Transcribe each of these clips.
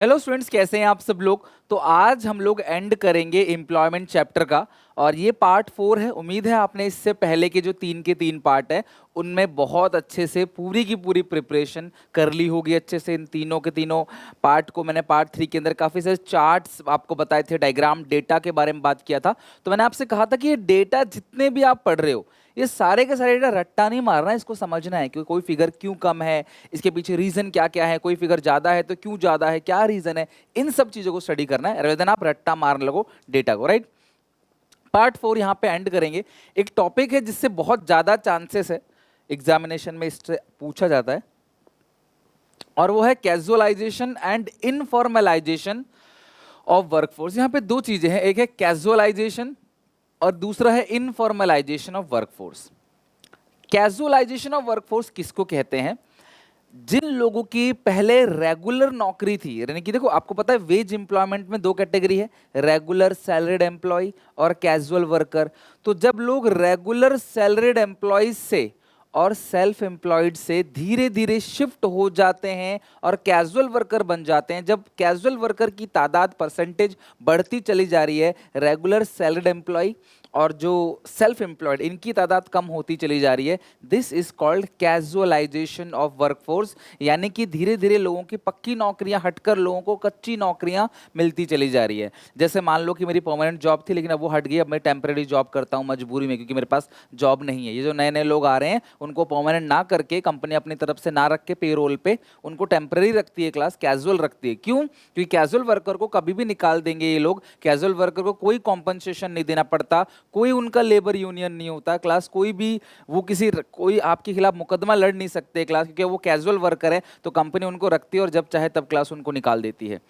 Hello students, कैसे हैं आप सब लोग। तो आज हम लोग एंड करेंगे एम्प्लॉयमेंट चैप्टर का और ये पार्ट 4 है। उम्मीद है आपने इससे पहले के जो 3 पार्ट है उनमें बहुत अच्छे से पूरी की पूरी प्रिपरेशन कर ली होगी अच्छे से। इन तीनों के तीनों पार्ट को मैंने पार्ट 3 के अंदर काफ़ी सारे चार्ट्स आपको बताए थे, डायग्राम, डेटा के बारे में बात किया था। तो मैंने आपसे कहा था कि ये डेटा जितने भी आप पढ़ रहे हो ये सारे के सारे डेटा रट्टा नहीं मारना है, इसको समझना है कि कोई फिगर क्यों कम है, इसके पीछे रीजन क्या क्या है, कोई फिगर ज्यादा है तो क्यों ज्यादा है, क्या रीजन है, इन सब चीजों को स्टडी करना है, rather than आप रट्टा मारने लगो डेटा को। राइट, पार्ट 4 यहाँ पे एंड करेंगे। एक टॉपिक है जिससे बहुत ज्यादा चांसेस है एग्जामिनेशन में इससे पूछा जाता है और वो है casualisation and informalisation of workforce. यहाँ पे दो चीजें हैं, एक है कैजुअलाइजेशन और दूसरा है informalisation of workforce. Casualisation of workforce किसको कहते हैं? जिन लोगों की पहले रेगुलर नौकरी थी, यानी कि देखो आपको पता है वेज एम्प्लॉयमेंट में दो कैटेगरी है, रेगुलर सैलरीड एम्प्लॉय और कैजुअल वर्कर। तो जब लोग रेगुलर सैलरीड एम्प्लॉय से और सेल्फ एम्प्लॉयड से धीरे धीरे शिफ्ट हो जाते हैं और कैजुअल वर्कर बन जाते हैं, जब कैजुअल वर्कर की तादाद परसेंटेज बढ़ती चली जा रही है, रेगुलर सैलरीड एम्प्लॉय और जो सेल्फ एम्प्लॉयड इनकी तादाद कम होती चली जा रही है, this is called casualisation of workforce. यानी कि धीरे धीरे लोगों की पक्की नौकरियां हटकर लोगों को कच्ची नौकरियां मिलती चली जा रही है। जैसे मान लो कि मेरी परमानेंट जॉब थी लेकिन अब वो हट गई, अब मैं टेम्परेरी जॉब करता हूं मजबूरी में क्योंकि मेरे पास जॉब नहीं है। ये जो नए नए लोग आ रहे हैं उनको परमानेंट ना करके कंपनी अपनी तरफ से ना रख के पेरोल पे उनको टेम्परेरी रखती है, क्लास कैजुअल रखती है। क्यों? क्योंकि कैजुअल वर्कर को कभी भी निकाल देंगे ये लोग, कैजुअल वर्कर को कोई कॉम्पनसेशन नहीं देना पड़ता, कोई उनका लेबर यूनियन नहीं होता क्लास, कोई भी वो कोई आपके खिलाफ मुकदमा लड़ नहीं सकते क्लास, क्योंकि वो कैजुअल वर्कर है तो कंपनी उनको रखती है और जब चाहे तब क्लास उनको निकाल देती है।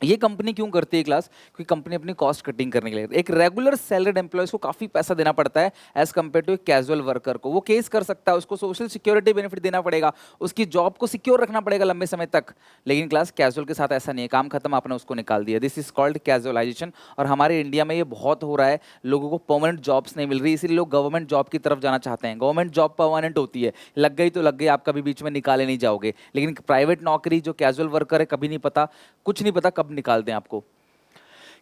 ये कंपनी क्यों करती है क्लास? क्योंकि कंपनी अपनी कॉस्ट कटिंग करने के लिए। एक रेगुलर सैलरीड एम्प्लॉयज को काफी पैसा देना पड़ता है एज कंपेयर टू एक कैजुअल वर्कर को। वो केस कर सकता है, उसको सोशल सिक्योरिटी बेनिफिट देना पड़ेगा, उसकी जॉब को सिक्योर रखना पड़ेगा लंबे समय तक। लेकिन क्लास कैजुअल के साथ ऐसा नहीं है, काम खत्म, आपने उसको निकाल दिया। दिस इज कॉल्ड कैजुअलाइजेशन और हमारे इंडिया में ये बहुत हो रहा है। लोगों को परमानेंट जॉब्स नहीं मिल रही, इसीलिए लोग गवर्नमेंट जॉब की तरफ जाना चाहते हैं। गवर्नमेंट जॉब परमानेंट होती है, लग गई तो लग गई, आप कभी बीच में निकाले नहीं जाओगे। लेकिन प्राइवेट नौकरी जो कैजुअल वर्कर है, कभी नहीं पता, कुछ नहीं पता कब निकाल दें आपको।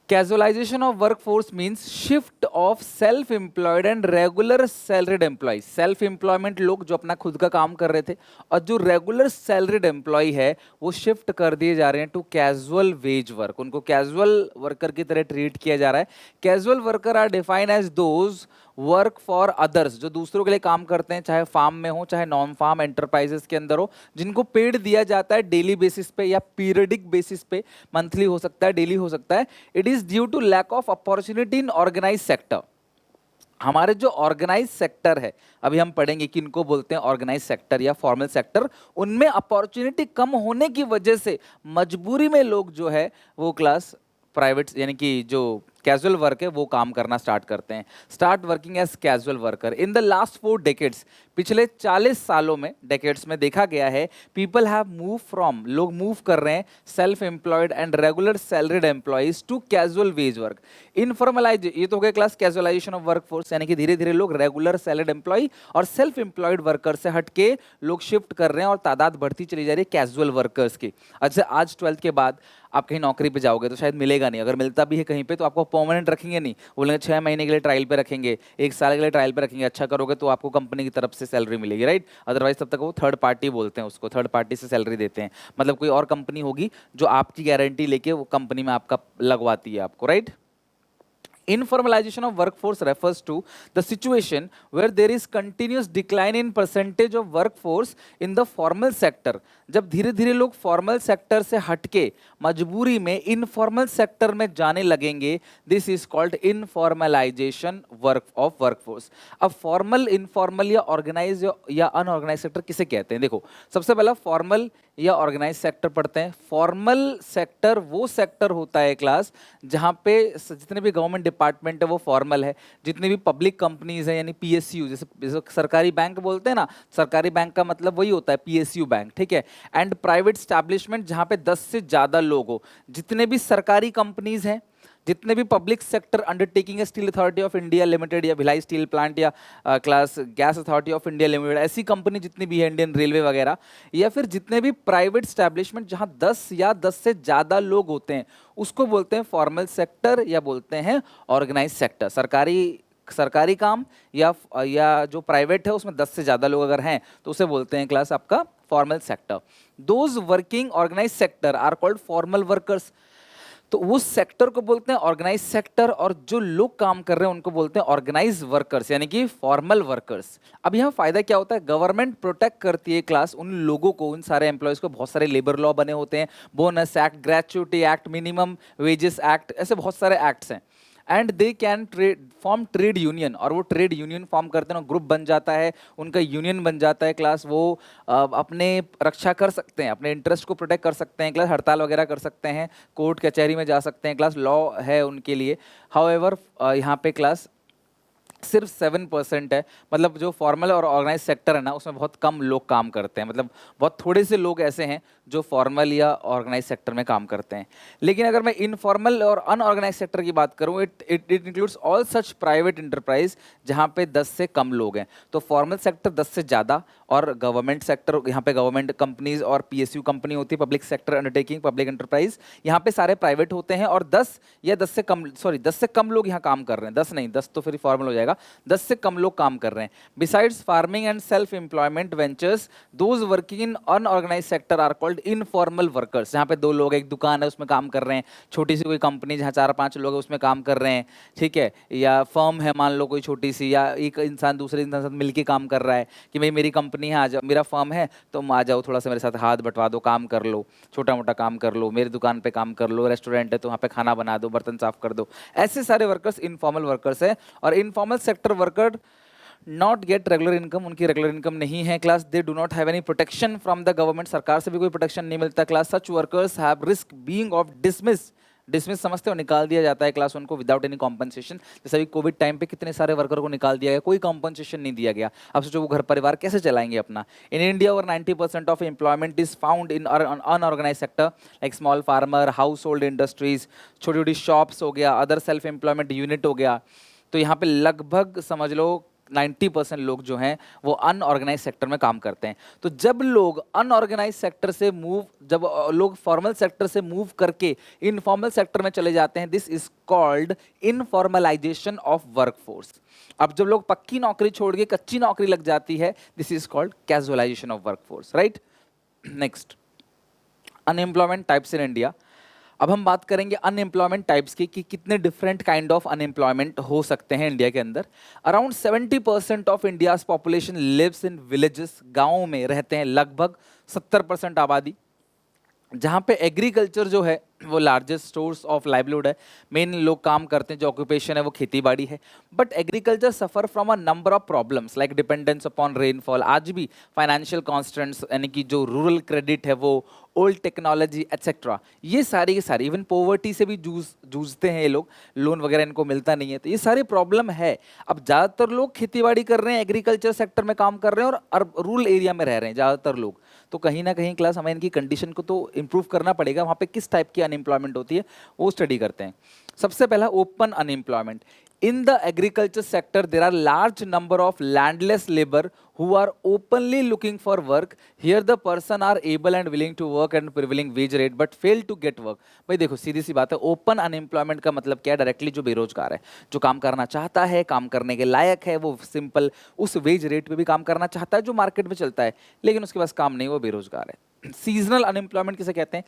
Casualization of workforce means shift of self-employed and regular salaried employees. Self employment लोग जो अपना खुद का काम कर रहे थे और जो रेगुलर सैलरीड एम्प्लॉय है वो शिफ्ट कर दिए जा रहे हैं टू कैजुअल वेज वर्क। उनको कैजुअल वर्कर की तरह ट्रीट किया जा रहा है। Casual worker are defined as those work for others, जो दूसरों के लिए काम करते हैं, चाहे फार्म में हो चाहे नॉन फार्म एंटरप्राइजेस के अंदर हो, जिनको पेड दिया जाता है डेली बेसिस पे या पीरियडिक बेसिस पे, मंथली हो सकता है, डेली हो सकता है। It is due to lack of opportunity in organise sector. हमारे जो ऑर्गेनाइज सेक्टर है, अभी हम पढ़ेंगे कि इनको बोलते हैं ऑर्गेनाइज सेक्टर या फॉर्मल सेक्टर, उनमें अपॉर्चुनिटी कम होने की वजह से मजबूरी में लोग जो है वो क्लास प्राइवेट यानी कि जो कैजुअल वर्क है वो काम करना स्टार्ट करते हैं। Start working as casual worker in the last 4 decades. पिछले 40 सालों में, डेकेड्स में देखा गया है, पीपल हैव मूव फ्रॉम, लोग मूव कर रहे हैं self employed and regular salaried employees to casual wage work. Informalise, ये तो हो गया क्लास कैजुअलाइजेशन ऑफ वर्कफोर्स, यानी कि धीरे धीरे लोग रेगुलर सैलरीड एम्प्लॉय और सेल्फ एम्प्लॉयड वर्कर से हटके लोग शिफ्ट कर रहे हैं और तादाद बढ़ती चली जा रही है कैजुअल वर्कर्स की। अच्छा, आज 12th के बाद आप कहीं नौकरी पे जाओगे तो शायद मिलेगा नहीं, अगर मिलता भी है कहीं पे तो आपको परमानेंट रखेंगे नहीं, बोलेंगे 6 महीने के लिए ट्रायल पे रखेंगे, 1 साल के लिए ट्रायल पे रखेंगे, अच्छा करोगे तो आपको कंपनी की तरफ से सैलरी मिलेगी। राइट, अदरवाइज तब तक वो थर्ड पार्टी बोलते हैं उसको, थर्ड पार्टी से सैलरी देते हैं, मतलब कोई और कंपनी होगी जो आपकी गारंटी लेके वो कंपनी में आपका लगवाती है आपको। Right, Informalization of workforce refers to the situation where there is continuous decline in percentage of workforce in the formal sector. जब धीरे धीरे लोग फॉर्मल सेक्टर से हटके मजबूरी में इनफॉर्मल सेक्टर में जाने लगेंगे, this is called informalisation of workforce. अब फॉर्मल, इनफॉर्मल या ऑर्गेनाइज या अनऑर्गेनाइज सेक्टर किसे कहते हैं? देखो, सबसे पहला फॉर्मल या ऑर्गेनाइज सेक्टर पढ़ते हैं। फॉर्मल सेक्टर वो सेक्टर होता है क्लास जहां पे जितने भी गवर्नमेंट डिपार्टमेंट है वो फॉर्मल है, जितने भी पब्लिक कंपनीज है यानी पीएसयू, जैसे सरकारी बैंक बोलते हैं ना, सरकारी बैंक का मतलब वही होता है पीएसयू बैंक, ठीक है। एंड प्राइवेट स्टैब्लिशमेंट जहां पे 10 से ज्यादा लोग हो, जितने भी सरकारी कंपनीज हैं, जितने भी पब्लिक सेक्टर अंडरटेकिंग है, steel authority of India limited या भिलाई स्टील प्लांट या class gas authority of India limited, ऐसी कंपनी जितनी भी है, इंडियन रेलवे वगैरह, या फिर जितने भी प्राइवेट स्टैब्लिशमेंट जहां 10 या 10 से ज्यादा लोग होते हैं, उसको बोलते हैं फॉर्मल सेक्टर या बोलते हैं ऑर्गेनाइज सेक्टर। सरकारी काम या जो प्राइवेट है उसमें 10 से ज्यादा लोग अगर हैं तो उसे बोलते हैं क्लास आपका formal sector. Those working organise sector are called formal workers. तो उस सेक्टर को बोलते हैं ऑर्गेनाइज सेक्टर, और जो लोग काम कर रहे हैं उनको बोलते हैं ऑर्गेनाइज वर्कर्स, यानी कि फॉर्मल वर्कर्स। अब यहाँ फायदा क्या होता है, गवर्नमेंट प्रोटेक्ट करती है क्लास उन लोगों को, उन सारे एम्प्लॉयज को। बहुत सारे लेबर लॉ बने होते हैं, bonus act, gratuity act, minimum wages act, ऐसे बहुत सारे एक्ट्स हैं। And they can form trade union, और वो ट्रेड यूनियन फॉर्म करते हैं, ग्रुप बन जाता है, उनका यूनियन बन जाता है क्लास। वो अपने रक्षा कर सकते हैं, अपने इंटरेस्ट को प्रोटेक्ट कर सकते हैं क्लास, हड़ताल वगैरह कर सकते हैं, कोर्ट कचहरी में जा सकते हैं क्लास, लॉ है उनके लिए। हाउएवर यहाँ पे क्लास सिर्फ 7% है, मतलब जो फॉर्मल और ऑर्गेनाइज सेक्टर है ना, उसमें बहुत कम लोग काम करते हैं, मतलब बहुत थोड़े से लोग ऐसे हैं जो फॉर्मल या ऑर्गेनाइज सेक्टर में काम करते हैं। लेकिन अगर मैं इनफॉर्मल और अनऑर्गेनाइज सेक्टर की बात करूं, it includes all such private enterprise जहां पे 10 से कम लोग हैं। तो फॉर्मल सेक्टर 10 से ज़्यादा, और गवर्नमेंट सेक्टर, यहाँ पे गवर्नमेंट कंपनीज और पीएसयू कंपनी होती है, public sector undertaking, public enterprise, यहाँ पे सारे प्राइवेट होते हैं। और 10 या 10 से कम, सॉरी 10 से कम लोग यहाँ काम कर रहे हैं, 10 नहीं, 10 तो फिर फॉर्मल हो जाएगा, 10 से कम लोग काम कर रहे हैं। Besides farming and self employment ventures, those working in unorganise sector are called informal workers. जहाँ पे 2 लोग, एक दुकान है उसमें काम कर रहे हैं, छोटी सी कोई कंपनी जहाँ 4-5 लोग हैं उसमें काम कर रहे हैं, ठीक है, या फर्म है मान लो कोई छोटी सी, या एक इंसान दूसरे इंसान के साथ मिलकर काम कर रहा है कि भाई मेरी कंपनी है, आ जाओ, मेरा फर्म है, तुम आ जाओ, थोड़ा सा मेरे साथ हाथ बंटवा दो, काम कर लो, छोटा मोटा काम कर लो, मेरी दुकान पे काम कर लो, रेस्टोरेंट है तो वहाँ पे खाना बना दो, बर्तन साफ कर दो। ऐसे सारे वर्कर्स इनफॉर्मल वर्कर्स है। और informal sector worker not gate regular income, उनकी रेगुलर इनकम नहीं है class. They do not have any protection from the government, सरकार से भी कोई प्रोटेक्शन नहीं मिलता class. Such workers have risk being of dismiss समझते हो, निकाल दिया जाता है क्लास उनको विदाउट एनी कॉम्पनसेशन। जैसे अभी कोविड टाइम पे कितने सारे वर्कर को निकाल दिया गया, कोई कॉम्पनसेशन नहीं दिया गया। अब सोचो वो घर परिवार कैसे चलाएंगे अपना। In India over 90% of employment is found in unorganise sector like small farmer, house hold industries, छोटी छोटी शॉप्स हो गया, अदर सेल्फ एम्प्लॉयमेंट यूनिट हो गया। तो यहाँ पे लगभग समझ लो 90% लोग जो हैं वो अनऑर्गेनाइज सेक्टर में काम करते हैं। तो जब लोग अनऑर्गेनाइज सेक्टर से जब लोग फॉर्मल सेक्टर से मूव करके इनफॉर्मल सेक्टर में चले जाते हैं, this is called informalisation of workforce. अब जब लोग पक्की नौकरी छोड़ के कच्ची नौकरी लग जाती है, this is called casualisation of workforce, right. Next, unemployment types in India. अब हम बात करेंगे अनएम्प्लॉयमेंट टाइप्स की कि कितने डिफरेंट काइंड ऑफ अनएम्प्लॉयमेंट हो सकते हैं इंडिया के अंदर। Around 70% of India's population lives in villages, गाँव में रहते हैं लगभग 70% आबादी, जहाँ पे एग्रीकल्चर जो है वो लार्जेस्ट सोर्स ऑफ लाइवलीहुड है। मेन लोग काम करते हैं, जो ऑक्यूपेशन है वो खेती बाड़ी है। But agriculture suffer from a number of problems like dependence upon rainfall, आज भी फाइनेंशियल कॉन्स्टेंट्स, यानी कि जो रूरल क्रेडिट है वो, ओल्ड टेक्नोलॉजी एट्सेट्रा, ये सारी के सारी, इवन पोवर्टी से भी जूझते हैं ये लोग, लोन वगैरह इनको मिलता नहीं है, तो ये सारी प्रॉब्लम है। अब ज़्यादातर लोग खेतीबाड़ी कर रहे हैं, एग्रीकल्चर सेक्टर में काम कर रहे हैं, और रूरल एरिया में रह रहे हैं ज़्यादातर लोग। तो कहीं ना कहीं क्लास हमें इनकी कंडीशन को तो इम्प्रूव करना पड़ेगा। वहाँ पे किस टाइप की अनएम्प्लॉयमेंट होती है वो स्टडी करते हैं। सबसे पहला open unemployment. In the agriculture sector, there are large number of landless labor who are openly looking for work. Here the person are able and willing to work and prevailing wage rate but fail to get work. भाई देखो सीधी सी बात है, open unemployment का मतलब क्या है? Directly जो बेरोजगार है, जो काम करना चाहता है, काम करने के लायक है, वो सिंपल उस वेज रेट पे भी काम करना चाहता है जो मार्केट में चलता है, लेकिन उसके पास काम नहीं, वो बेरोजगार है। सीजनल अनएम्प्लॉयमेंट किसे कहते हैं?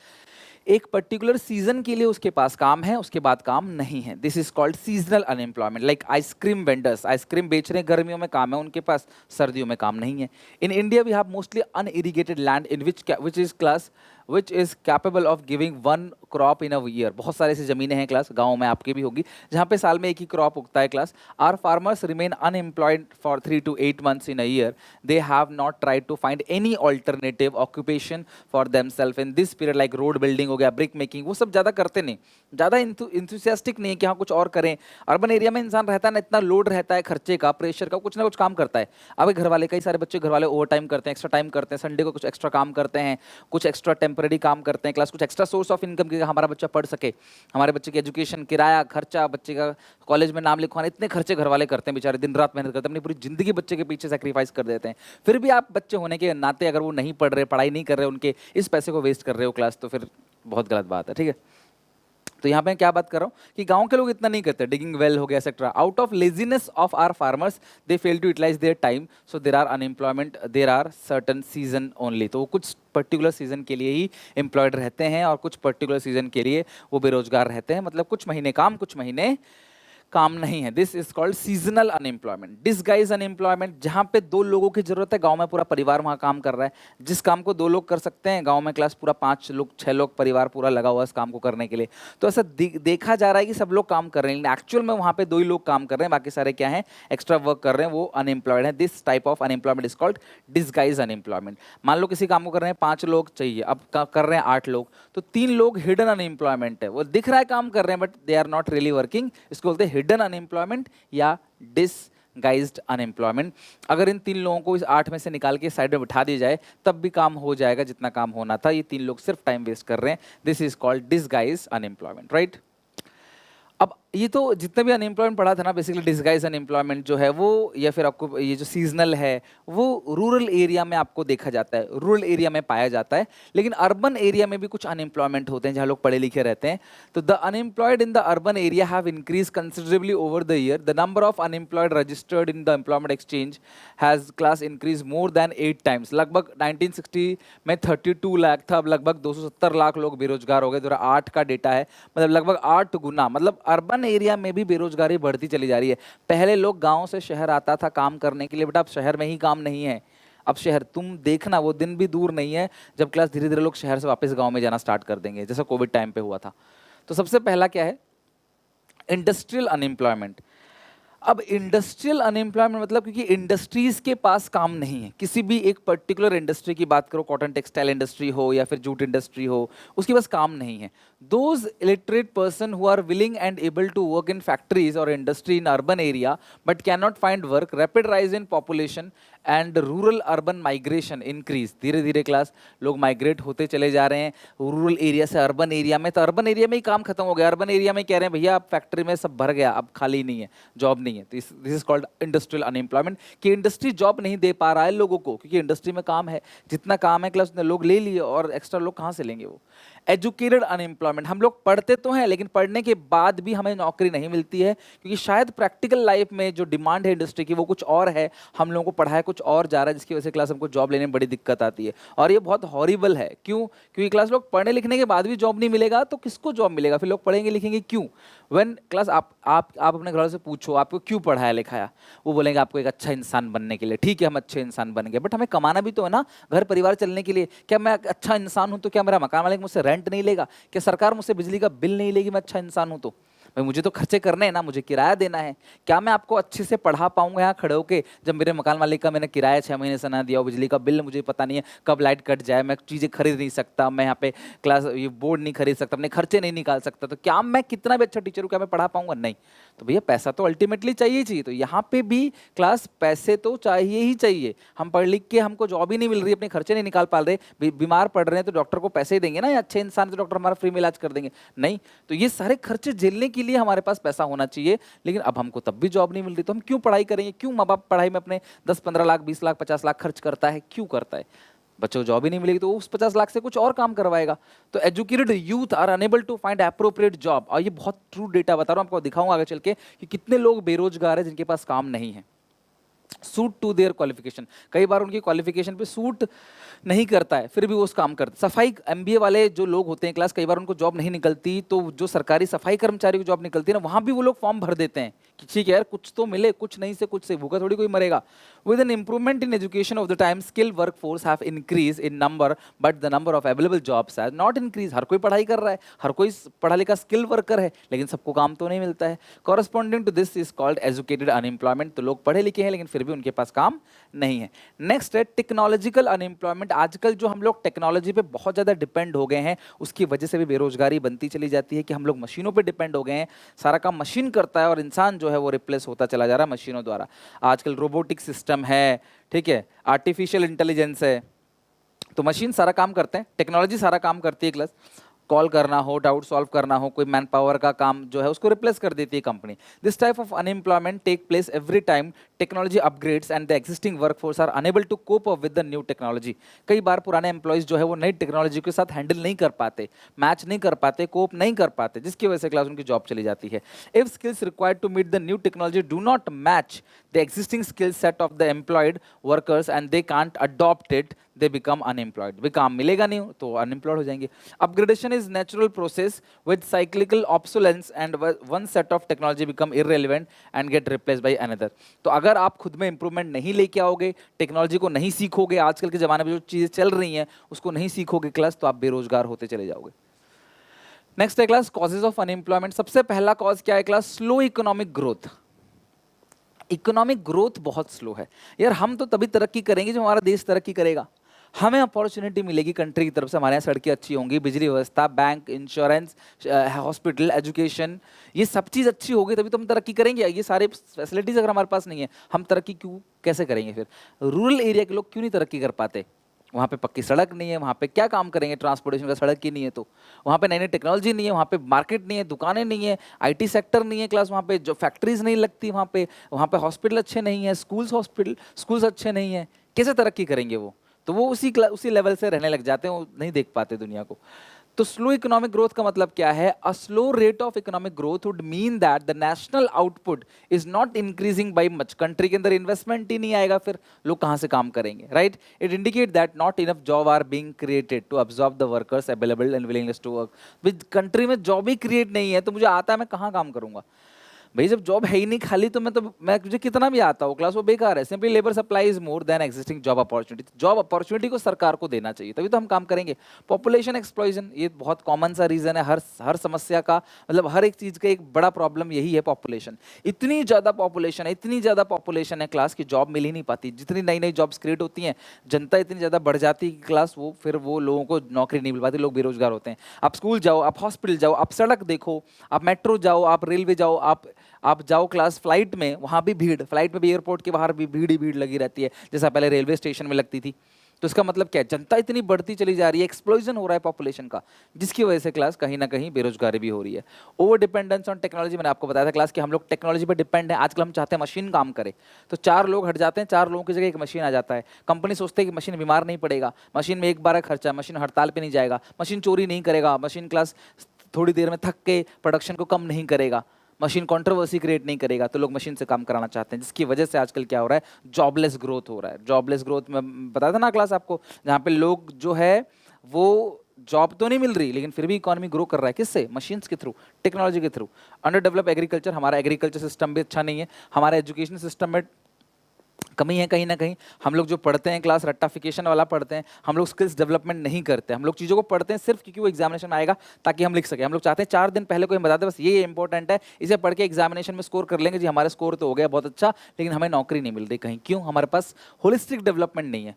एक पर्टिकुलर सीजन के लिए उसके पास काम है, उसके बाद काम नहीं है, this is called seasonal unemployment. Like ice cream vendors, ice cream बेच रहे हैं, गर्मियों में काम है उनके पास, सर्दियों में काम नहीं है। In India we have mostly unirrigated land in which is capable of giving one crop in a year. बहुत सारे ऐसी जमीनें हैं क्लास, गाँव में आपकी भी होगी, जहाँ पे साल में एक ही क्रॉप उगता है class. Are farmers remain unemployed for 3 to 8 months in a year, they have not tried to find any alternative occupation for themselves in this period, like road building building हो गया, ब्रिक मेकिंग, वो सब ज़्यादा करते नहीं, ज़्यादा enthusiastic नहीं है कि हाँ कुछ और करें। अर्बन एरिया में इंसान रहता है ना, इतना लोड रहता है खर्चे का, प्रेशर का, कुछ ना कुछ काम करता है। अब घर वाले, कई सारे बच्चे घर वाले ओवर टाइम करते हैं, एक्स्ट्रा टाइम करते हैं, संडे को कुछ एक्स्ट्रा काम करते हैं, कुछ एक्स्ट्रा टेम्पररी काम करते हैं, क्लास कुछ एक्स्ट्रा सोर्स ऑफ इनकम की हमारा बच्चा पढ़ सके, हमारे बच्चे की एजुकेशन, किराया खर्चा, बच्चे का कॉलेज में नाम लिखवाना, इतने खर्चे घर वाले करते हैं बेचारे, दिन रात मेहनत करते हैं, अपनी पूरी जिंदगी बच्चे के पीछे सेक्रीफाइस कर देते हैं। फिर भी आप बच्चे होने के नाते अगर वो नहीं पढ़ रहे, पढ़ाई नहीं कर रहे, उनके इस पैसे को वेस्ट कर रहे हो क्लास, तो फिर बहुत गलत बात है। ठीक है, तो यहाँ पे क्या बात कर रहा हूँ कि गांव के लोग इतना नहीं करते, डिगिंग वेल हो गया etcetera, out of laziness of our farmers they fail to utilise their time, so there are unemployment, there are certain season only. तो वो कुछ पर्टिकुलर सीजन के लिए ही एम्प्लॉयड रहते हैं और कुछ पर्टिकुलर सीजन के लिए वो बेरोजगार रहते हैं, मतलब कुछ महीने काम, कुछ महीने काम नहीं है। This is called seasonal unemployment, disguise unemployment, जहां पे दो लोगों की जरूरत है, गांव में पूरा परिवार वहां काम कर रहा है, जिस काम को दो लोग कर सकते हैं गांव में क्लास पूरा 5 लोग 6 लोग परिवार पूरा लगा हुआ है इस काम को करने के लिए। तो ऐसा देखा जा रहा है कि सब लोग काम कर रहे हैं, लेकिन एक्चुअल में वहां पे 2 ही लोग काम कर रहे हैं, बाकी सारे क्या है, एक्स्ट्रा वर्क कर रहे हैं, वो अनएम्प्लॉयड है। This type of unemployment is called disguise unemployment. मान लो किसी काम को कर रहे हैं 5 लोग चाहिए, अब कर रहे हैं 8 लोग, तो 3 लोग हिडन अनएम्प्लॉयमेंट है, वो दिख रहा है काम कर रहे हैं but they are not really working, इसको बोलते हैं हिडन अनएम्प्लॉयमेंट या डिसगाइज्ड अनएम्प्लॉयमेंट। अगर इन 3 लोगों को इस 8 में से निकाल के साइड में बिठा दिया जाए तब भी काम हो जाएगा जितना काम होना था, ये 3 लोग सिर्फ टाइम वेस्ट कर रहे हैं। This is called disguised unemployment, right. अब ये तो जितने भी अनएम्प्लॉयमेंट पढ़ा था ना, बेसिकली डिसगाइज अनएम्प्लॉयमेंट जो है वो, या फिर आपको ये जो सीजनल है वो रूरल एरिया में आपको देखा जाता है, रूरल एरिया में पाया जाता है, लेकिन अर्बन एरिया में भी कुछ अनएम्प्लॉयमेंट होते हैं जहाँ लोग पढ़े लिखे रहते हैं। तो the unemployed in the urban area have increase considerably over the year, the number of unemployed registered in the employment exchange has class increase more than 8 times. लगभग 1960 में 32 लाख था, अब लगभग 270 लाख लोग बेरोजगार हो गए, 2008 का डेटा है, मतलब लगभग 8 गुना, मतलब अर्बन एरिया में भी बेरोजगारी बढ़ती चली जा रही है। पहले लोग गांव से शहर आता था काम करने के लिए, बेटा अब शहर में ही काम नहीं है, अब शहर तुम देखना वो दिन भी दूर नहीं है जब क्लास धीरे धीरे लोग शहर से वापस गांव में जाना स्टार्ट कर देंगे, जैसा कोविड टाइम पे हुआ था। तो सबसे पहला क्या है, इंडस्ट्रियल अनएम्प्लॉयमेंट। अब इंडस्ट्रियल अनएम्प्लॉयमेंट मतलब क्योंकि इंडस्ट्रीज के पास काम नहीं है, किसी भी एक पर्टिकुलर इंडस्ट्री की बात करो, कॉटन टेक्सटाइल इंडस्ट्री हो या फिर जूट इंडस्ट्री हो, उसके पास काम नहीं है। Those illiterate person who are willing and able to work in factories और industry in urban area but can not find work, rapid rise in population and rural urban migration increase, धीरे धीरे class लोग migrate होते चले जा रहे हैं rural area से अर्बन एरिया में। तो अर्बन एरिया में ही काम खत्म हो गया, अर्बन एरिया में कह रहे हैं भैया अब फैक्ट्री में सब भर गया, अब खाली नहीं है, जॉब नहीं है। तो this is called industrial unemployment, कि इंडस्ट्री जॉब नहीं दे पा रहा है लोगों को, क्योंकि इंडस्ट्री में काम है, जितना काम है क्लास लोग ले लिए और एक्स्ट्रा लोग कहाँ से लेंगे वो। एजुकेटेड अनएम्प्लॉयमेंट, हम लोग पढ़ते तो हैं लेकिन पढ़ने के बाद भी हमें नौकरी नहीं मिलती है, क्योंकि शायद प्रैक्टिकल लाइफ में जो डिमांड है इंडस्ट्री की वो कुछ और है, हम लोगों को पढ़ाया कुछ और जा रहा है, जिसकी वजह से क्लास हमको जॉब लेने में बड़ी दिक्कत आती है। और ये बहुत हॉरिबल है, क्यों? क्योंकि क्लास लोग पढ़ने लिखने के बाद भी जॉब नहीं मिलेगा तो किसको जॉब मिलेगा, फिर लोग पढ़ेंगे लिखेंगे क्यों? व्हेन क्लास आप अपने घर वालों से पूछो आपको क्यों पढ़ाया लिखाया, वो बोलेंगे आपको एक अच्छा इंसान बनने के लिए। ठीक है, हम अच्छे इंसान बन गए, बट हमें कमाना भी तो है ना, घर परिवार चलने के लिए। क्या मैं अच्छा इंसान हूं तो क्या मेरा मकान मालिक मुझसे रेंट नहीं लेगा? क्या सरकार मुझसे बिजली का बिल नहीं लेगी मैं अच्छा इंसान हूं तो? भाई मुझे तो खर्चे करने हैं ना, मुझे किराया देना है। क्या मैं आपको अच्छे से पढ़ा पाऊंगा यहाँ खड़े होके जब मेरे मकान मालिक का मैंने किराया 6 महीने से ना दिया हो, बिजली का बिल मुझे पता नहीं है कब लाइट कट जाए, मैं चीज़ें खरीद नहीं सकता, मैं यहाँ पे क्लास ये बोर्ड नहीं खरीद सकता, अपने खर्चे नहीं निकाल सकता, तो क्या मैं कितना भी अच्छा टीचर हूँ क्या मैं पढ़ा पाऊंगा? नहीं। तो भैया पैसा तो अल्टीमेटली चाहिए चाहिए, तो यहाँ पे भी क्लास पैसे तो चाहिए ही चाहिए। हम पढ़ लिख के हमको जॉब ही नहीं मिल रही, अपने खर्चे नहीं निकाल पा रहे, बीमार पड़ रहे हैं तो डॉक्टर को पैसे ही देंगे ना, या अच्छे इंसान तो डॉक्टर हमारा फ्री में इलाज कर देंगे? नहीं। तो ये सारे खर्चे झेलने के लिए हमारे पास पैसा होना चाहिए, लेकिन अब हमको तब भी जॉब नहीं मिल रही, तो हम क्यों पढ़ाई करेंगे? क्यों माँ बाप पढ़ाई में अपने 10-15 लाख 20 लाख 50 लाख खर्च करता है? क्यों करता है? बच्चों को जॉब ही नहीं मिलेगी तो उस 50 लाख से कुछ और काम करवाएगा। तो educated youth are unable to find appropriate job, और ये बहुत ट्रू डेटा बता रहा हूं, आपको दिखाऊंगा आगे चल के कि कितने लोग बेरोजगार हैं जिनके पास काम नहीं है। सूट टू देयर क्वालिफिकेशन, कई बार उनकी क्वालिफिकेशन पे सूट नहीं करता है फिर भी वो उस काम करते। सफाई एमबीए वाले जो लोग होते हैं क्लास, कई बार उनको जॉब नहीं निकलती, तो जो सरकारी सफाई कर्मचारी को जॉब निकलती है ना, वहां भी वो लोग फॉर्म भर देते हैं कि ठीक है यार कुछ तो मिले, कुछ नहीं से कुछ से, भूखा थोड़ी कोई मरेगा। With an improvement in education of the time skill work force have increase in number but the number of available jobs has not increase. हर कोई पढ़ाई कर रहा है, हर कोई पढ़ा लिखा स्किल वर्कर है, लेकिन सबको काम तो नहीं मिलता है। Corresponding to this is called educated unemployment. तो लोग पढ़े लिखे हैं लेकिन फिर फिर भी उनके पास काम नहीं है। नेक्स्ट है टेक्नोलॉजिकल अनएम्प्लॉयमेंट। आजकल जो हम लोग टेक्नोलॉजी पे बहुत ज़्यादा डिपेंड हो गए हैं, उसकी वजह से भी बेरोजगारी बनती चली जाती है कि हम लोग मशीनों पे डिपेंड हो गए हैं, सारा काम मशीन करता है और इंसान जो है वो रिप्लेस होता चला जा रहा है मशीनों द्वारा। आजकल रोबोटिक सिस्टम है, ठीक है, आर्टिफिशियल इंटेलिजेंस है, तो मशीन सारा काम करते हैं, टेक्नोलॉजी सारा काम करती है क्लास। कॉल करना हो, डाउट सॉल्व करना हो, कोई मैन पावर का काम जो है उसको रिप्लेस कर देती है company. This type of unemployment take place every time technology upgrades and the existing workforce are unable to cope up with the new technology. कई बार पुराने एम्प्लॉयज जो है वो नई टेक्नोलॉजी के साथ हैंडल नहीं कर पाते, मैच नहीं कर पाते, कोप नहीं कर पाते, जिसकी वजह से क्लास उनकी जॉब चली जाती है। If skills required to meet the new technology do not match the existing skill set of the employed workers and they can't adopt it, they become unemployed. वे काम मिलेगा नहीं तो अनएम्प्लॉयड हो जाएंगे। Upgradation is natural process with cyclical obsolescence and one set of technology become irrelevant and get replaced by another. तो अगर आप खुद में इंप्रूवमेंट नहीं लेके आओगे, टेक्नोलॉजी को नहीं सीखोगे, आजकल के जमाने में जो चीजें चल रही हैं उसको नहीं सीखोगे क्लास, तो आप बेरोजगार होते चले जाओगे। नेक्स्ट है क्लास कॉजेज ऑफ अनएम्प्लॉयमेंट। सबसे पहला कॉज क्या है class? Slow economic growth. Economic growth बहुत स्लो है यार। हम तो तभी तरक्की करेंगे जब हमारा देश तरक्की करेगा, हमें अपॉर्चुनिटी मिलेगी कंट्री की तरफ से, हमारे यहाँ सड़कें अच्छी होंगी, बिजली व्यवस्था, बैंक, इंश्योरेंस, हॉस्पिटल, एजुकेशन, ये सब चीज़ अच्छी होगी तभी तो हम तरक्की करेंगे। ये सारे फैसिलिटीज़ अगर हमारे पास नहीं है, हम तरक्की कैसे करेंगे फिर? रूरल एरिया के लोग क्यों नहीं तरक्की कर पाते? वहाँ पे पक्की सड़क नहीं है, वहाँ पे क्या काम करेंगे? ट्रांसपोर्टेशन का सड़क ही नहीं है तो वहाँ पे नई नई टेक्नोलॉजी नहीं है, वहाँ पे मार्केट नहीं है, दुकानें नहीं है, आईटी सेक्टर नहीं है क्लास, वहाँ पे जो फैक्ट्रीज नहीं लगती, वहाँ पे हॉस्पिटल अच्छे नहीं है, स्कूल्स अच्छे नहीं है, कैसे तरक्की करेंगे वो? तो वो उसी लेवल से रहने लग जाते हैं, वो नहीं देख पाते दुनिया को। तो स्लो इकोनॉमिक ग्रोथ का मतलब क्या है? A slow rate of economic growth would mean that the national output is not increasing by much. Country के अंदर इन्वेस्टमेंट ही नहीं आएगा, फिर लोग कहां से काम करेंगे, right? It indicate that not enough job are being created to absorb the workers available and willingness to work. With country में जॉब ही क्रिएट नहीं है तो मुझे आता है, मैं कहाँ काम करूंगा भाई? जब जॉब है ही नहीं खाली तो मैं मुझे कितना भी आता हो क्लास, वो बेकार है। Simply labour supply is more than existing job opportunity. Job opportunity को सरकार को देना चाहिए, तभी तो हम काम करेंगे। पॉपुलेशन एक्सप्लॉइजन, ये बहुत कॉमन सा रीजन है हर समस्या का, मतलब हर एक चीज का एक बड़ा प्रॉब्लम यही है, पॉपुलेशन। इतनी ज्यादा पॉपुलेशन है क्लास की जॉब मिल ही नहीं पाती। जितनी नई नई जॉब्स क्रिएट होती हैं, जनता इतनी ज्यादा बढ़ जाती है क्लास, फिर वो लोगों को नौकरी नहीं मिल पाती, लोग बेरोजगार होते हैं। आप स्कूल जाओ, आप हॉस्पिटल जाओ, आप सड़क देखो, आप मेट्रो जाओ, आप रेलवे जाओ, आप जाओ क्लास फ्लाइट में, वहाँ भी भीड़, फ्लाइट में भी, एयरपोर्ट के बाहर भी भीड़ ही भीड़ लगी रहती है, जैसा पहले रेलवे स्टेशन में लगती थी। तो इसका मतलब क्या है? जनता इतनी बढ़ती चली जा रही है, एक्सप्लोजन हो रहा है पॉपुलेशन का, जिसकी वजह से क्लास कहीं ना कहीं बेरोजगारी भी हो रही है। ओवर डिपेंडेंस ऑन टेक्नोलॉजी, मैंने आपको बताया था क्लास कि हम लोग टेक्नोलॉजी पर डिपेंड है। आजकल हम चाहते हैं मशीन काम करे, तो 4 लोग हट जाते हैं, 4 लोगों की जगह एक मशीन आ जाता है। कंपनी सोचते हैं कि मशीन बीमार नहीं पड़ेगा, मशीन में एक बार खर्चा, मशीन हड़ताल पे नहीं जाएगा, मशीन चोरी नहीं करेगा, मशीन क्लास थोड़ी देर में थक के प्रोडक्शन को कम नहीं करेगा, मशीन कंट्रोवर्सी क्रिएट नहीं करेगा, तो लोग मशीन से काम कराना चाहते हैं, जिसकी वजह से आजकल क्या हो रहा है? जॉबलेस ग्रोथ हो रहा है। जॉबलेस ग्रोथ में बताया था ना क्लास आपको, जहाँ पे लोग जो है वो जॉब तो नहीं मिल रही लेकिन फिर भी इकोनॉमी ग्रो कर रहा है। किससे? मशीन्स के थ्रू, टेक्नोलॉजी के थ्रू। अंडर डेवलप एग्रीकल्चर, हमारा एग्रीकल्चर सिस्टम भी अच्छा नहीं है, हमारा एजुकेशन सिस्टम में कमी है कहीं ना कहीं। हम लोग जो पढ़ते हैं क्लास रट्टाफिकेशन वाला पढ़ते हैं, हम लोग स्किल्स डेवलपमेंट नहीं करते। हम लोग चीज़ों को पढ़ते हैं सिर्फ क्योंकि वो एग्जामिनेशन में आएगा ताकि हम लिख सकें। हम लोग चाहते हैं 4 दिन पहले को हम बताते हैं बस ये इंपॉर्टेंट है, इसे पढ़ के एग्जामिनेशन में स्कोर कर लेंगे जी, हमारा स्कोर तो हो गया बहुत अच्छा, लेकिन हमें नौकरी नहीं मिल रही कहीं। क्यों? हमारे पास होलिस्टिक डेवलपमेंट नहीं है।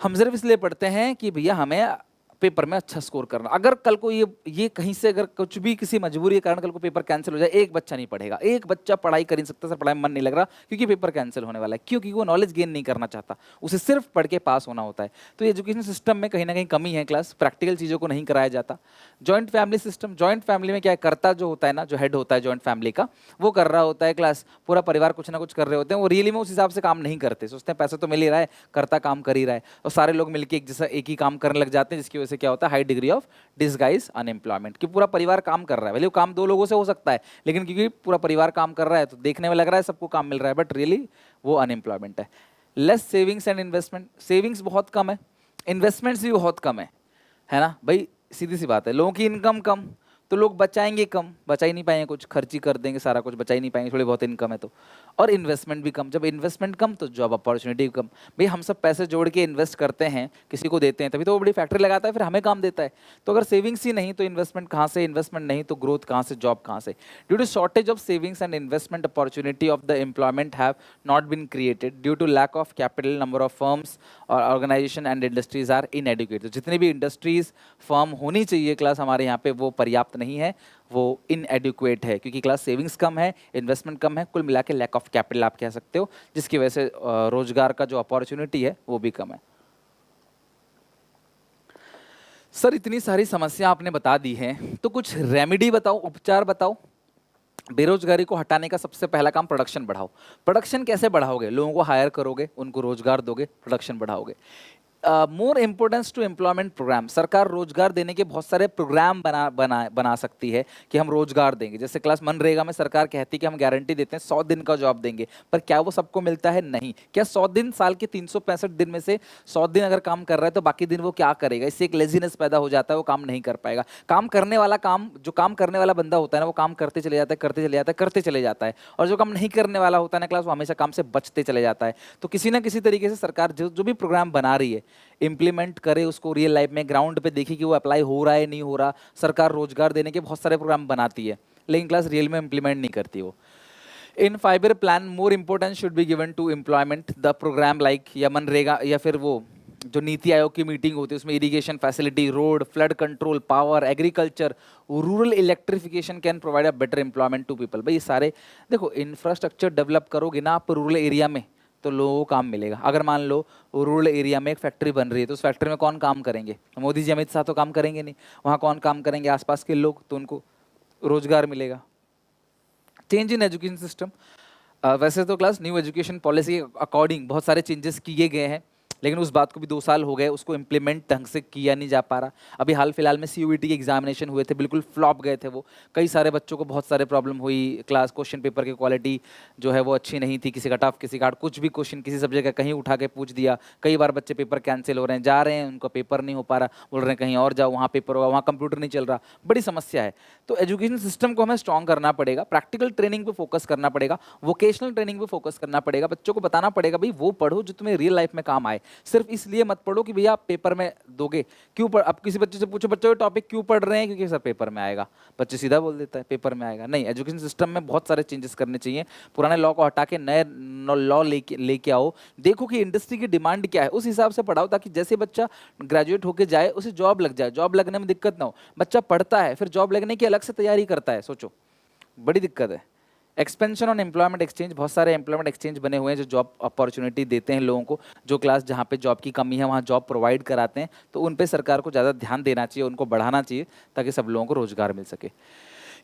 हम सिर्फ इसलिए पढ़ते हैं कि भैया हमें पेपर में अच्छा स्कोर करना। अगर कल को ये कहीं से अगर कुछ भी किसी मजबूरी के कारण कल को पेपर कैंसिल हो जाए, एक बच्चा नहीं पढ़ेगा, एक बच्चा पढ़ाई कर नहीं सकता, सर पढ़ाई में मन नहीं लग रहा क्योंकि पेपर कैंसिल होने वाला है। क्यों? क्योंकि वो नॉलेज गेन नहीं करना चाहता, उसे सिर्फ पढ़ के पास होना होता है। तो एजुकेशन सिस्टम में कहीं ना कहीं कमी है क्लास, प्रैक्टिकल चीज़ों को नहीं कराया जाता। Joint family system, joint family में क्या है, करता जो होता है ना, जो हेड होता है जॉइंट फैमिली का, वो कर रहा होता है क्लास, पूरा परिवार कुछ ना कुछ कर रहे होते हैं, वो रियली में उस हिसाब से काम नहीं करते। सोचते हैं पैसा तो मिल ही रहा है, करता काम कर ही रहा है, और सारे लोग मिलकर एक ही काम करने लग जाते हैं, जिसकी वजह से क्या होता है? High degree of disguise unemployment. कि पूरा परिवार काम कर रहा है, भले वो काम 2 लोगों से हो सकता है, लेकिन क्योंकि पूरा परिवार काम कर रहा है तो देखने में लग रहा है सबको काम मिल रहा है, बट रियली वो अनएम्प्लॉयमेंट है। Less savings and investment, savings बहुत कम है, इन्वेस्टमेंट्स भी बहुत कम है ना भाई? सीधी सी बात है, लोगों की इनकम कम, तो तो लोग बचाएंगे कम, बचा ही नहीं पाएंगे, कुछ खर्च ही कर देंगे, सारा कुछ बचा ही नहीं पाएंगे, थोड़ी बहुत इनकम है तो। और इन्वेस्टमेंट भी कम, जब इन्वेस्टमेंट कम तो जॉब अपॉर्चुनिटी भी कम। भाई हम सब पैसे जोड़ के इन्वेस्ट करते हैं, किसी को देते हैं, तभी तो वो बड़ी फैक्ट्री लगाता है, फिर हमें काम देता है। तो अगर सेविंग्स ही नहीं तो इन्वेस्टमेंट कहाँ से, इन्वेस्टमेंट नहीं तो ग्रोथ कहाँ से, जॉब कहाँ से। Due to shortage of savings and investment opportunity of the employment have not been created due to lack of capital, number of firms और organisation and industries are inadequate. तो जितनी भी इंडस्ट्रीज फर्म होनी चाहिए class हमारे यहाँ पे वो पर्याप्त नहीं है, वो इनएडुकेट है, क्योंकि क्लास सेविंग्स कम है, इन्वेस्टमेंट कम है, कुल मिला के लैक ऑफ कैपिटल आप कह सकते हो, जिसकी वजह से रोजगार का जो अपॉर्चुनिटी है वो भी कम है। सर इतनी सारी समस्या आपने बता दी है, तो कुछ रेमेडी बताओ, उपचार बताओ। बेरोजगारी को हटाने का सबसे पहला काम प्रोडक्शन बढ़ाओ। प्रोडक्शन कैसे बढ़ाओगे? लोगों को हायर करोगे, उनको रोजगार दोगे, प्रोडक्शन बढ़ाओगे। More importance to employment programme, सरकार रोजगार देने के बहुत सारे प्रोग्राम बना सकती है कि हम रोजगार देंगे। जैसे क्लास मनरेगा में सरकार कहती है कि हम गारंटी देते हैं 100 दिन का जॉब देंगे, पर क्या वो सबको मिलता है? नहीं। क्या 100 दिन, साल के 365 दिन में से 100 दिन अगर काम कर रहा है तो बाकी दिन वो क्या करेगा? इससे एक लेजीनेस पैदा हो जाता है, वो काम नहीं कर पाएगा। काम करने वाला काम, जो काम करने वाला बंदा होता है ना, वो काम करते चले जाता है, करते चले जाता है, करते चले जाता है, और जो काम नहीं करने वाला होता है ना क्लास, वो हमेशा काम से बचते चले जाता है। तो किसी ना किसी तरीके से सरकार जो भी प्रोग्राम बना रही है इम्प्लीमेंट करे उसको रियल लाइफ में, ग्राउंड पे देखी कि वो अप्लाई हो रहा है नहीं हो रहा। सरकार रोजगार देने के बहुत सारे प्रोग्राम बनाती है, लेकिन क्लास रियल में इम्प्लीमेंट नहीं करती वो। In five year plan more importance should be given to employment the programme like या मनरेगा, या फिर वो जो नीति आयोग की मीटिंग होती है उसमें irrigation facility, road, flood control, power, agriculture, rural electrification can provide a better employment to people. भाई ये सारे देखो, इंफ्रास्ट्रक्चर डेवलप करोगे ना आप रूरल एरिया में तो लोगों को काम मिलेगा। अगर मान लो रूरल एरिया में एक फैक्ट्री बन रही है तो उस फैक्ट्री में कौन काम करेंगे? मोदी जी, अमित शाह तो काम करेंगे नहीं। वहाँ कौन काम करेंगे? आसपास के लोग, तो उनको रोजगार मिलेगा। चेंज इन एजुकेशन सिस्टम, वैसे तो क्लास न्यू एजुकेशन पॉलिसी के अकॉर्डिंग बहुत सारे चेंजेस किए गए हैं, लेकिन उस बात को भी 2 साल हो गए, उसको इम्प्लीमेंट ढंग से किया नहीं जा पा रहा। अभी हाल फिलहाल में सीयूईटी के एग्जामिनेशन हुए थे, बिल्कुल फ्लॉप गए थे वो। कई सारे बच्चों को बहुत सारे प्रॉब्लम हुई, क्लास क्वेश्चन पेपर की क्वालिटी जो है वो अच्छी नहीं थी, किसी का टफ, किसी का हार्ड, कुछ भी क्वेश्चन किसी सब्जेक्ट का कहीं उठा के पूछ दिया। कई बार बच्चे पेपर कैंसिल हो रहे हैं, जा रहे हैं, उनका पेपर नहीं हो पा रहा, बोल रहे हैं कहीं और जाओ, वहाँ पेपर होगा, वहाँ कंप्यूटर नहीं चल रहा, बड़ी समस्या है। तो एजुकेशन सिस्टम को हमें स्ट्रॉन्ग करना पड़ेगा, प्रैक्टिकल ट्रेनिंग पे फोकस करना पड़ेगा, वोकेशनल ट्रेनिंग पे फोकस करना पड़ेगा। बच्चों को बताना पड़ेगा भाई वो पढ़ो जो तुम्हें रियल लाइफ में काम आए, सिर्फ इसलिए मत पढ़ो कि भैया आप पेपर में दोगे। क्यों पढ़, अब किसी बच्चे से पूछो बच्चों ये टॉपिक क्यों पढ़ रहे हैं? क्योंकि सर पेपर में आएगा। बच्चे सीधा बोल देता है पेपर में आएगा। नहीं, एजुकेशन सिस्टम में बहुत सारे चेंजेस करने चाहिए। पुराने लॉ को हटा के नए लॉ लेके आओ, देखो कि इंडस्ट्री की डिमांड क्या है, उस हिसाब से पढ़ाओ, ताकि जैसे बच्चा ग्रेजुएट होके जाए उसे जॉब लग जाए, जॉब लगने में दिक्कत ना हो। बच्चा पढ़ता है फिर जॉब लगने की अलग से तैयारी करता है, सोचो बड़ी दिक्कत है। एक्सपेंशन ऑन एम्प्लॉयमेंट एक्सचेंज, बहुत सारे एम्प्लॉयमेंट एक्सचेंज बने हुए हैं जो जॉब अपॉर्चुनिटी देते हैं लोगों को, जो क्लास जहाँ पे जॉब की कमी है वहाँ जॉब प्रोवाइड कराते हैं। तो उन पे सरकार को ज़्यादा ध्यान देना चाहिए, उनको बढ़ाना चाहिए, ताकि सब लोगों को रोजगार मिल सके।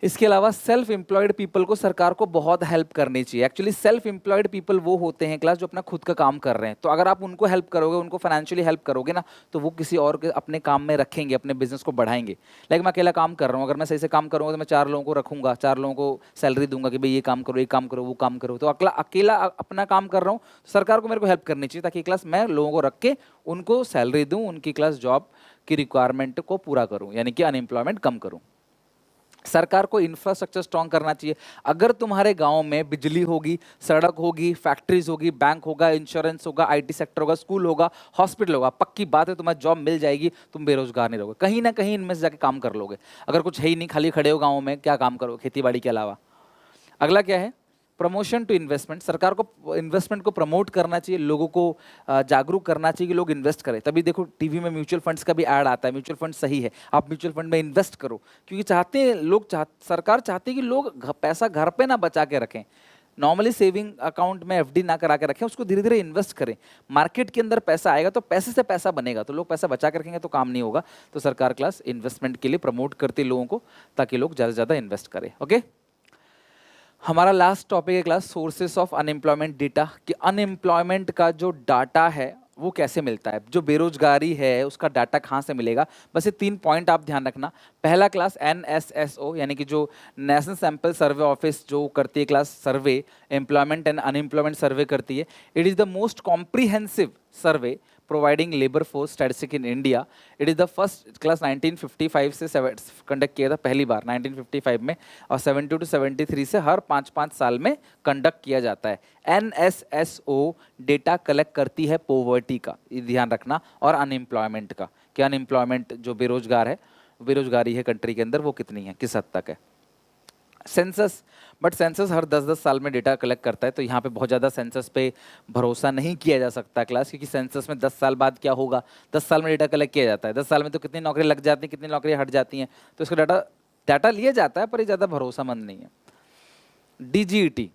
इसके अलावा सेल्फ एम्प्लॉयड पीपल को सरकार को बहुत हेल्प करनी चाहिए। एक्चुअली सेल्फ एम्प्लॉयड पीपल वो होते हैं क्लास जो अपना खुद का काम कर रहे हैं, तो अगर आप उनको हेल्प करोगे, उनको फाइनेंशियली हेल्प करोगे ना, तो वो किसी और के अपने काम में रखेंगे, अपने बिजनेस को बढ़ाएंगे। लाइक मैं अकेला काम कर रहा हूँ, अगर मैं सही से काम करूँगा तो मैं 4 लोगों को रखूंगा, 4 लोगों को सैलरी दूंगा कि भाई ये काम करो, ये काम करो, वो काम करो। तो अकेला अपना काम कर रहा हूँ, सरकार को मेरे को हेल्प करनी चाहिए, ताकि क्लास मैं लोगों को रख के उनको सैलरी दूँ, उनकी क्लास जॉब की रिक्वायरमेंट को पूरा करूँ, यानी कि अनएम्प्लॉयमेंट कम करूँ। सरकार को इंफ्रास्ट्रक्चर स्ट्रॉन्ग करना चाहिए। अगर तुम्हारे गांव में बिजली होगी, सड़क होगी, फैक्ट्रीज होगी, बैंक होगा, इंश्योरेंस होगा, आईटी सेक्टर होगा, स्कूल होगा, हॉस्पिटल होगा, पक्की बात है तुम्हें जॉब मिल जाएगी, तुम बेरोजगार नहीं रहोगे, कहीं ना कहीं इनमें से जाके काम कर लोगे। अगर कुछ है ही नहीं, खाली खड़े हो गाँव में, क्या काम करो खेती बाड़ी के अलावा? अगला क्या है? प्रमोशन टू इन्वेस्टमेंट, सरकार को इन्वेस्टमेंट को प्रमोट करना चाहिए, लोगों को जागरूक करना चाहिए कि लोग इन्वेस्ट करें। तभी देखो टीवी में म्यूचुअल फंड्स का भी ऐड आता है, म्यूचुअल फंड सही है, आप म्यूचुअल फंड में इन्वेस्ट करो, क्योंकि चाहते हैं लोग, सरकार चाहती है कि लोग पैसा घर पे ना बचा के रखें, नॉर्मली सेविंग अकाउंट में एफडी ना करा के रखें, उसको धीरे धीरे इन्वेस्ट करें। मार्केट के अंदर पैसा आएगा तो पैसे से पैसा बनेगा, तो लोग पैसा बचा के रखेंगे तो काम नहीं होगा। तो सरकार क्लास इन्वेस्टमेंट के लिए प्रमोट करती है लोगों को, ताकि लोग ज़्यादा से ज़्यादा इन्वेस्ट करें। ओके, हमारा लास्ट टॉपिक है class sources of unemployment data, कि अनएम्प्लॉयमेंट का जो डाटा है वो कैसे मिलता है, जो बेरोजगारी है उसका डाटा कहाँ से मिलेगा। बस ये 3 पॉइंट आप ध्यान रखना। पहला क्लास NSSO, यानी कि जो नेशनल सैंपल सर्वे ऑफिस जो करती है class survey, employment and unemployment survey करती है। It is the most comprehensive survey providing labour force statistic in India, it is the first class 1955 से कंडक्ट किया था पहली बार 1955 में, और 72 to 73 से हर 5-5 साल में कंडक्ट किया जाता है। NSSO डेटा कलेक्ट करती है पोवर्टी का, ये ध्यान रखना, और अनएम्प्लॉयमेंट का, कि अनएम्प्लॉयमेंट जो बेरोजगार है, बेरोजगारी है कंट्री के अंदर वो कितनी है, किस हद तक है। सेंसस, बट सेंसस हर 10-10 साल में डेटा कलेक्ट करता है, तो यहाँ पे बहुत ज़्यादा सेंसस पे भरोसा नहीं किया जा सकता क्लास, क्योंकि सेंसस में 10 साल बाद क्या होगा, 10 साल में डेटा कलेक्ट किया जाता है, 10 साल में तो कितनी नौकरी लग जाती हैं, कितनी नौकरी हट जाती हैं, तो इसका डाटा लिया जाता है, पर ये ज़्यादा भरोसामंद नहीं है। DGET,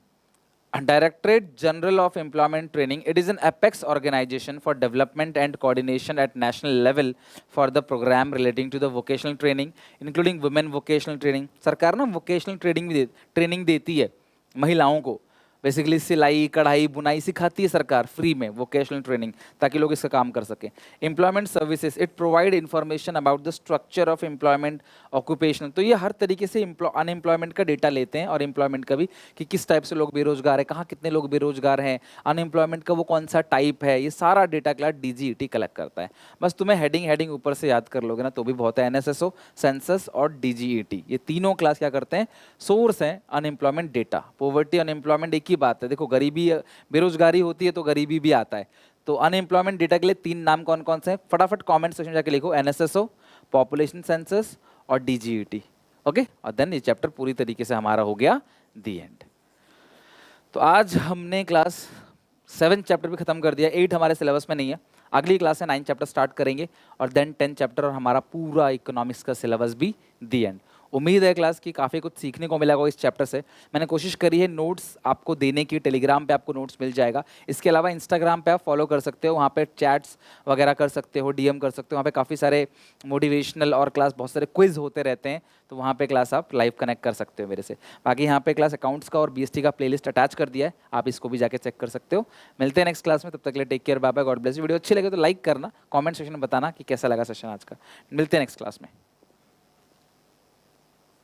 Directorate General of Employment Training, it is an apex organization for development and coordination at national level for the program relating to the vocational training, including women vocational training। सरकार ना vocational ट्रेनिंग देती है महिलाओं को, basically सिलाई कढ़ाई बुनाई सिखाती है सरकार फ्री में, वोकेशनल ट्रेनिंग, ताकि लोग इसका काम कर सकें। Employment services, it provide information about the structure of employment occupation, तो ये हर तरीके से अनएम्प्लॉयमेंट का डेटा लेते हैं और एम्प्लॉयमेंट का भी, कि किस टाइप से लोग बेरोजगार है, कहाँ कितने लोग बेरोजगार हैं, अनएम्प्लॉयमेंट का वो कौन सा टाइप है, ये सारा डेटा क्लास DGET कलेक्ट करता है। बस तुम्हें हेडिंग ऊपर से याद कर लोगे ना तो भी बहुत है। NSSO, सेंसस और DGET, ये तीनों क्लास क्या करते हैं, सोर्स हैं अनएम्प्लॉयमेंट डेटा। पॉवर्टी अनएम्प्लॉयमेंट एक ही बात है, देखो गरीबी बेरोजगारी होती है तो गरीबी भी आता है, तो अनएम्प्लॉयमेंट डेटा के लिए 3 नाम कौन कौन से हैं, फटाफट कमेंट सेक्शन में जाके लिखो, NSSO, पॉपुलेशन सेंसस और DGET। ओके, और देन ये चैप्टर पूरी तरीके से हमारा हो गया दी एंड। तो आज हमने क्लास 7 चैप्टर भी खत्म कर दिया, 8 हमारे सिलेबस में नहीं है, अगली क्लास से 9 चैप्टर स्टार्ट करेंगे, और देन 10 चैप्टर और हमारा पूरा इकोनॉमिक्स का सिलेबस भी दी एंड। उम्मीद है क्लास की काफ़ी कुछ सीखने को मिला होगा इस चैप्टर से। मैंने कोशिश करी है नोट्स आपको देने की, टेलीग्राम पे आपको नोट्स मिल जाएगा, इसके अलावा इंस्टाग्राम पे आप फॉलो कर सकते हो, वहाँ पे चैट्स वगैरह कर सकते हो, DM कर सकते हो, वहाँ पे काफ़ी सारे मोटिवेशनल और क्लास बहुत सारे क्विज होते रहते हैं, तो वहाँ पे क्लास आप लाइव कनेक्ट कर सकते हो मेरे से। बाकी यहाँ पे क्लास अकाउंट्स का और BST का प्लेलिस्ट अटैच कर दिया है, आप इसको भी जाके चेक कर सकते हो। मिलते हैं नेक्स्ट क्लास में, तब तक के लिए take care, bye bye, God bless you. Video अच्छी लगे तो लाइक करना, कमेंट सेक्शन में बताना कि कैसा लगा सेशन आज का। मिलते हैं नेक्स्ट क्लास में।